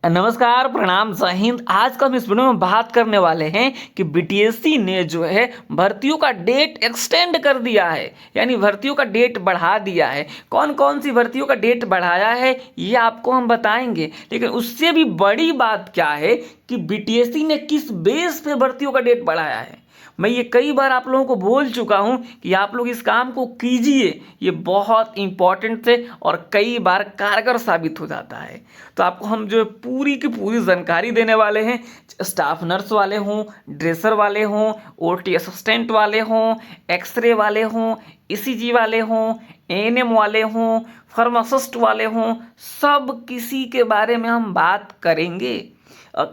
नमस्कार, प्रणाम, जय हिंद। आज का हम इस वीडियो में बात करने वाले हैं कि बीटीएससी ने जो है भर्तियों का डेट एक्सटेंड कर दिया है, यानी भर्तियों का डेट बढ़ा दिया है। कौन कौन सी भर्तियों का डेट बढ़ाया है ये आपको हम बताएंगे, लेकिन उससे भी बड़ी बात क्या है कि बीटीएससी ने किस बेस पे भर्तियों का डेट बढ़ाया है। मैं ये कई बार आप लोगों को बोल चुका हूँ कि आप लोग इस काम को कीजिए, ये बहुत इंपॉर्टेंट है और कई बार कारगर साबित हो जाता है। तो आपको हम जो है पूरी की पूरी जानकारी देने वाले हैं। स्टाफ नर्स वाले हों, ड्रेसर वाले हों, ओटी असिस्टेंट वाले हों, एक्सरे वाले हों, ईसीजी वाले हों, एएनएम वाले हों, फार्मासिस्ट वाले हों, सब किसी के बारे में हम बात करेंगे।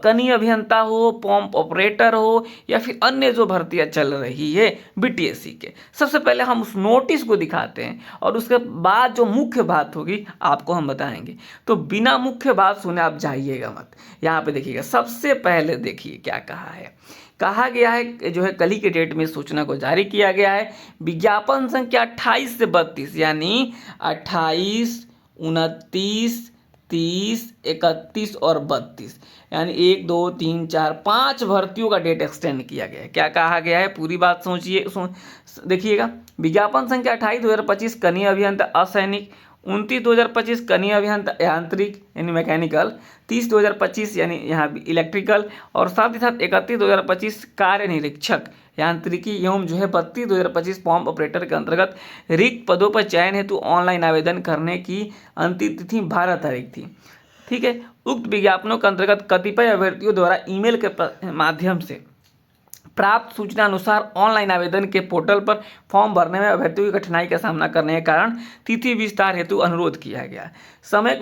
कनीय अभियंता हो, पंप ऑपरेटर हो, या फिर अन्य जो भर्तियां चल रही है बीटीएससी के। सबसे पहले हम उस नोटिस को दिखाते हैं और उसके बाद जो मुख्य बात होगी आपको हम बताएंगे। तो बिना मुख्य बात सुने आप जाइएगा मत। यहाँ पे देखिएगा, सबसे पहले देखिए क्या कहा गया है। जो है कल ही के डेट में सूचना को जारी किया गया है। विज्ञापन संख्या 28 से 32, यानी 28, 29, 30, 31 और 32, यानी 1, 2, 3, 4, 5 भर्तियों का डेट एक्सटेंड किया गया है। क्या कहा गया है, पूरी बात सोचिए, देखिएगा। विज्ञापन संख्या 28 2025 कनीय अभियंता असैनिक, 29 2025 कनीय अभियंता यांत्रिक यानी मैकेनिकल, 30 2025 यानी यहाँ भी इलेक्ट्रिकल, और साथ ही साथ 31 2025 कार्य निरीक्षक यांत्रिकी एवं जो है 32 2025 पंप ऑपरेटर के अंतर्गत रिक्त पदों पर चयन हेतु ऑनलाइन आवेदन करने की अंतिम तिथि 12 तारीख थी। ठीक है। उक्त विज्ञापनों के अंतर्गत कतिपय अभ्यर्थियों द्वारा ईमेल के माध्यम से प्राप्त सूचना अनुसार ऑनलाइन आवेदन के पोर्टल पर फॉर्म भरने में अभ्यर्थियों की कठिनाई का सामना करने के कारण तिथि विस्तार हेतु अनुरोध किया गया। समय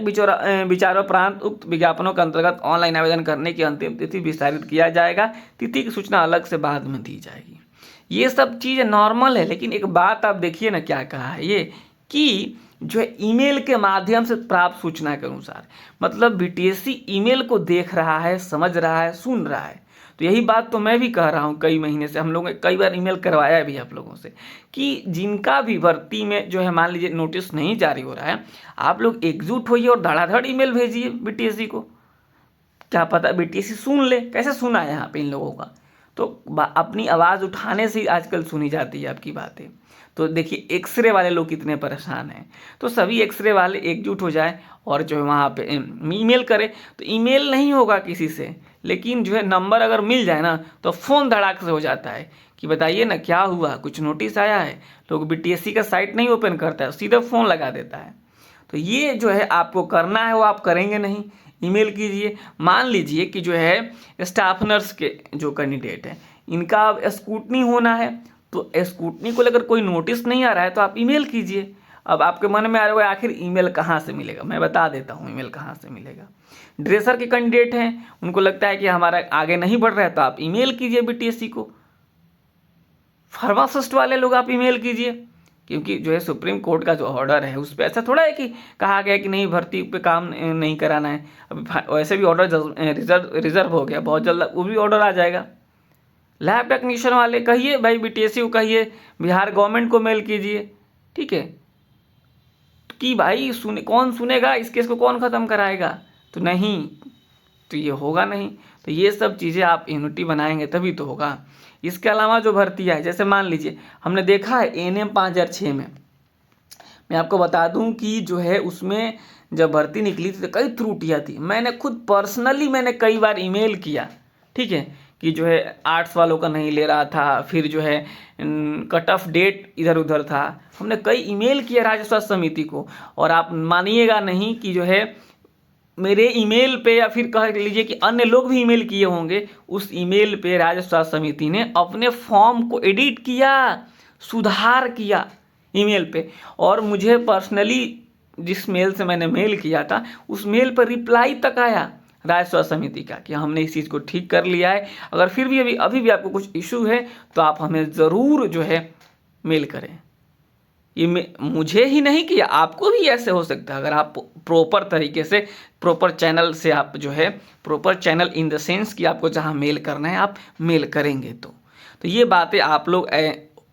विचारोपरांत उक्त विज्ञापनों के अंतर्गत ऑनलाइन आवेदन करने की अंतिम तिथि विस्तारित किया जाएगा। तिथि की सूचना अलग से बाद में दी जाएगी। ये सब चीज़ नॉर्मल है, लेकिन एक बात आप देखिए ना, क्या कहा है ये कि जो है ईमेल के माध्यम से प्राप्त सूचना के अनुसार, मतलब बीटीएससी ईमेल को देख रहा है, समझ रहा है, सुन रहा है। तो यही बात तो मैं भी कह रहा हूँ, कई महीने से हम लोगों ने कई बार ईमेल करवाया भी आप लोगों से कि जिनका भी भर्ती में जो है मान लीजिए नोटिस नहीं जारी हो रहा है, आप लोग एकजुट होइए और धड़ाधड़ ईमेल भेजिए बीटीएससी को। क्या पता बीटीएससी सुन ले। कैसे सुना है यहाँ पे इन लोगों का, तो अपनी आवाज़ उठाने से ही आजकल सुनी जाती है आपकी बातें। तो देखिए एक्सरे वाले लोग कितने परेशान हैं, तो सभी एक्सरे वाले एकजुट हो जाए और जो है वहाँ पे ईमेल करे। तो ईमेल नहीं होगा किसी से, लेकिन जो है नंबर अगर मिल जाए ना तो फ़ोन धड़ाक से हो जाता है कि बताइए ना क्या हुआ, कुछ नोटिस आया है। लोग बीटीएससी का साइट नहीं ओपन करता है, सीधा फ़ोन लगा देता है। तो ये जो है आपको करना है वो आप करेंगे नहीं, ईमेल कीजिए। मान लीजिए कि जो है स्टाफ नर्स के जो कैंडिडेट हैं इनका अब स्कूटनी होना है, तो स्कूटनी को लेकर कोई नोटिस नहीं आ रहा है तो आप ईमेल कीजिए। अब आपके मन में आ रहा है आखिर ईमेल कहाँ से मिलेगा, मैं बता देता हूँ ईमेल कहाँ से मिलेगा। ड्रेसर के कैंडिडेट हैं, उनको लगता है कि हमारा आगे नहीं बढ़ रहा है तो आप ईमेल कीजिए बीटीएससी को। फार्मासिस्ट वाले लोग आप ईमेल कीजिए, क्योंकि जो है सुप्रीम कोर्ट का जो ऑर्डर है उस पर ऐसा थोड़ा है कि कहा गया कि नहीं भर्ती पे काम नहीं कराना है। अभी वैसे भी ऑर्डर रिजर्व हो गया, बहुत जल्द वो भी ऑर्डर आ जाएगा। लैब टेक्नीशियन वाले कहिए भाई बीटीएससी को कहिए, बिहार गवर्नमेंट को मेल कीजिए, ठीक है, कि भाई कौन सुनेगा इस केस को, कौन ख़त्म कराएगा। तो नहीं, तो ये होगा नहीं। तो ये सब चीज़ें आप यूनिटी बनाएंगे तभी तो होगा। इसके अलावा जो भर्ती है, जैसे मान लीजिए हमने देखा है एएनएम 5006 में, मैं आपको बता दूं कि जो है उसमें जब भर्ती निकली थी तो कई त्रुटियां थी। मैंने खुद पर्सनली कई बार ईमेल किया, ठीक है, कि जो है आर्ट्स वालों का नहीं ले रहा था, फिर जो है कट ऑफ डेट इधर उधर था। हमने कई ईमेल किया राज्य स्वास्थ्य समिति को, और आप मानिएगा नहीं कि जो है मेरे ईमेल पे या फिर कह लीजिए कि अन्य लोग भी ईमेल किए होंगे, उस ईमेल पे राज्य स्वास्थ्य समिति ने अपने फॉर्म को एडिट किया, सुधार किया ईमेल पे। और मुझे पर्सनली जिस मेल से मैंने मेल किया था उस मेल पर रिप्लाई तक आया राज्य स्वास्थ्य समिति का कि हमने इस चीज़ को ठीक कर लिया है। अगर फिर भी अभी भी आपको कुछ इशू है तो आप हमें ज़रूर जो है मेल करें। ये मुझे ही नहीं किया, आपको भी ऐसे हो सकता है। अगर आप प्रॉपर तरीके से प्रॉपर चैनल से आप जो है proper channel in the sense कि आपको जहाँ मेल करना है आप मेल करेंगे तो ये बातें आप लोग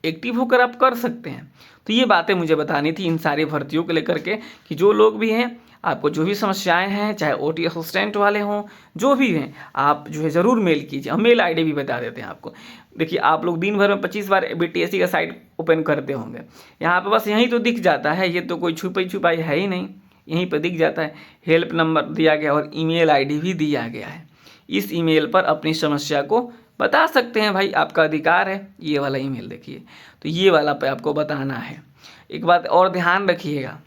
एक्टिव होकर आप कर सकते हैं। तो ये बातें मुझे बतानी थी इन सारी भर्तियों को लेकर के कि जो लोग भी हैं आपको जो भी समस्याएं हैं, चाहे ओटी असिस्टेंट वाले हों, जो भी हैं, आप जो है ज़रूर मेल कीजिए। हम मेल आईडी भी बता देते हैं आपको। देखिए, आप लोग दिन भर में 25 बार बीटीएससी का साइट ओपन करते होंगे, यहाँ पे बस यहीं तो दिख जाता है, ये तो कोई छुपाई है ही नहीं, यहीं पर दिख जाता है। हेल्प नंबर दिया गया और ईमेल आईडी भी दिया गया है। इस ईमेल पर अपनी समस्या को बता सकते हैं भाई, आपका अधिकार है। ये वाला ईमेल देखिए, तो ये वाला पे आपको बताना है। एक बात और ध्यान रखिएगा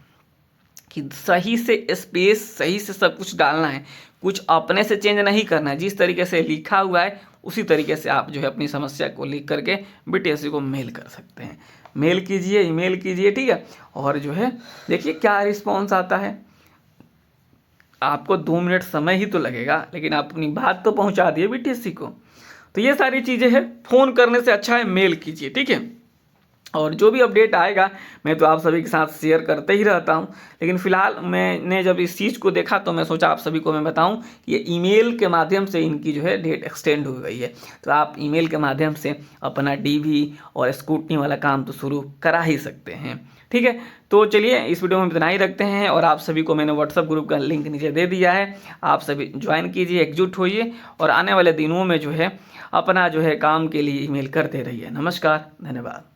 कि सही से स्पेस, सही से सब कुछ डालना है, कुछ अपने से चेंज नहीं करना है। जिस तरीके से लिखा हुआ है उसी तरीके से आप जो है अपनी समस्या को लिख करके बीटीएससी को मेल कर सकते हैं। मेल कीजिए, ईमेल कीजिए, ठीक है। और जो है देखिए क्या रिस्पॉन्स आता है। आपको 2 मिनट समय ही तो लगेगा, लेकिन आप अपनी बात तो पहुंचा दिए बीटीएससी को। तो ये सारी चीज़ें हैं, फ़ोन करने से अच्छा है मेल कीजिए, ठीक है। और जो भी अपडेट आएगा मैं तो आप सभी के साथ शेयर करते ही रहता हूं, लेकिन फ़िलहाल मैंने जब इस चीज़ को देखा तो मैं सोचा आप सभी को मैं बताऊं, ये ईमेल के माध्यम से इनकी जो है डेट एक्सटेंड हो गई है। तो आप ईमेल के माध्यम से अपना डीवी और स्क्रूटनी वाला काम तो शुरू करा ही सकते हैं, ठीक है। तो चलिए इस वीडियो में इतना ही रखते हैं, और आप सभी को मैंने व्हाट्सएप ग्रुप का लिंक नीचे दे दिया है। आप सभी ज्वाइन कीजिए, एकजुट होइए, और आने वाले दिनों में जो है अपना जो है काम के लिए ईमेल करते रहिए। नमस्कार, धन्यवाद।